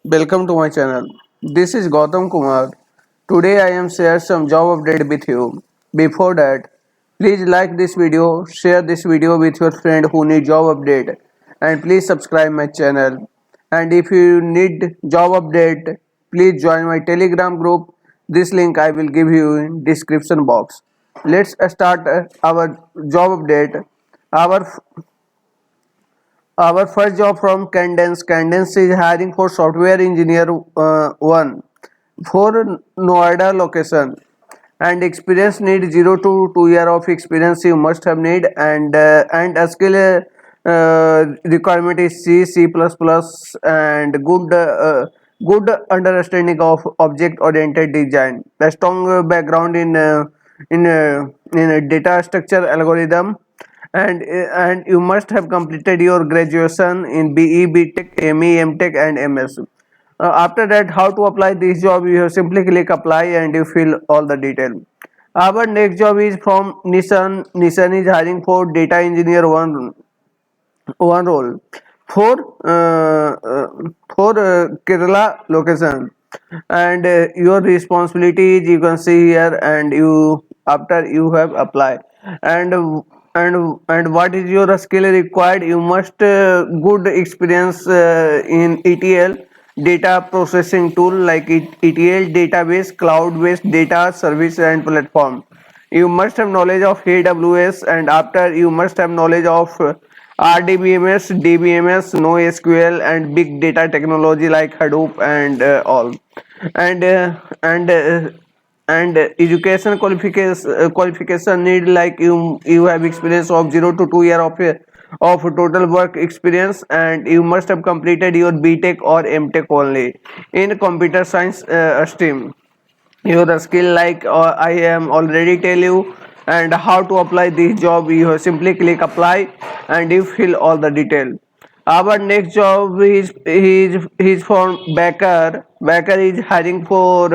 Welcome to my channel. This is Gautam Kumar. Today I am share some job update with you. Before that, please like this video, share this video with your friend who need job update, and please subscribe my channel. And if you need job update, please join my Telegram group. This link I will give you in description box. Let's start our job update. Our our first job from Cadence. Cadence is hiring for software engineer one for Noida location. And experience need 0 to 2 year of experience you must have need, and a skill requirement is C++ and good understanding of object oriented design. A strong background in data structure algorithm, and you must have completed your graduation in BE, BTech, ME, MTech and MS. After that, how to apply this job? You have simply click apply and you fill all the detail. Our next job is from Nissan. Nissan is hiring for data engineer one role for Kerala location, and your responsibility is you can see here, and you after you have applied, and and what is your skill required? You must good experience in ETL data processing tool like ETL database, cloud based data service and platform. You must have knowledge of AWS, and after you must have knowledge of RDBMS, DBMS, NoSQL, and big data technology like Hadoop and all. And education qualification need like you have experience of 0 to 2 year of total work experience, and you must have completed your BTech or MTech only in computer science stream. Your skill like I am already tell you, and how to apply this job? You simply click apply and you fill all the detail. Our next job is for Baker is hiring for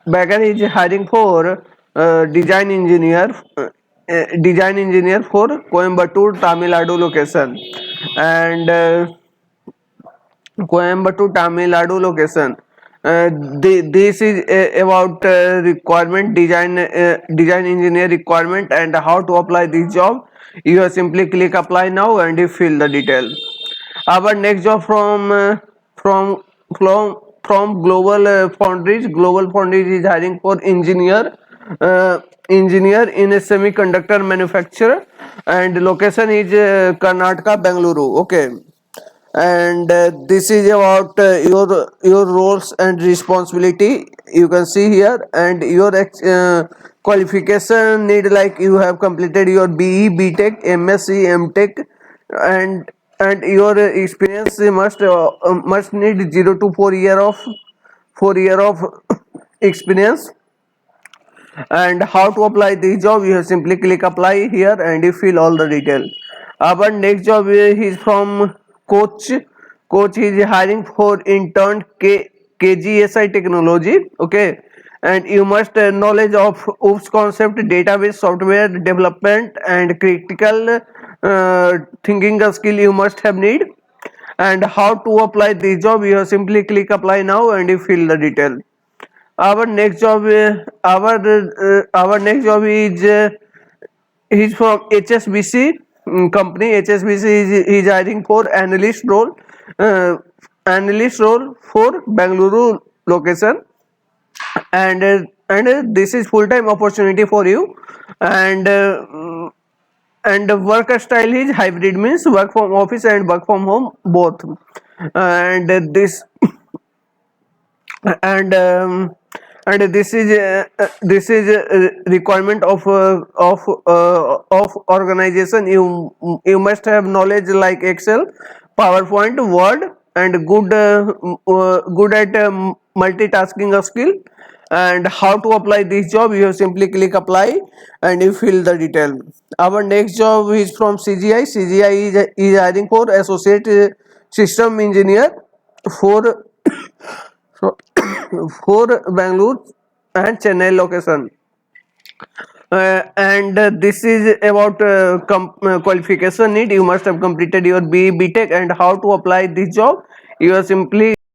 Baker is hiring for design engineer for Coimbatore, Tamil Nadu location, and Coimbatore, Tamil Nadu location. This is about requirement design engineer requirement, and how to apply this job. You have simply click apply now and you fill the detail. Our next job from from Global Foundries. Global Foundries is hiring for uh, engineer in a semiconductor manufacturer, and location is Karnataka, Bengaluru. Okay, and this is about your roles and responsibility you can see here, and your qualification need like you have completed your BE, BTech, MSc, MTech, and your experience must need 0 to 4 year of 4 year of experience. And how to apply this job? You have simply click apply here and you fill all the detail. Our next job is from Koch. Koch is hiring for intern KGSI technology. Okay, and you must knowledge of OOPS concept, database software development, and critical thinking skill you must have need. And how to apply this job? You have simply click apply now and you fill the detail. Our next job is from HSBC company. HSBC is hiring for uh, analyst role for Bangalore location, and this is full time opportunity for you, and and the work style is hybrid, means work from office and work from home both, and and um, this is requirement of organization. You must have knowledge like Excel, PowerPoint, Word, and good at multitasking skill. And how to apply this job? You have simply click apply and you fill the detail. Our next job is from CGI. CGI is hiring for associate system engineer for so for Bangalore and Chennai location. And this is about qualification need. You must have completed your BE, BTech, and how to apply this job? You are simply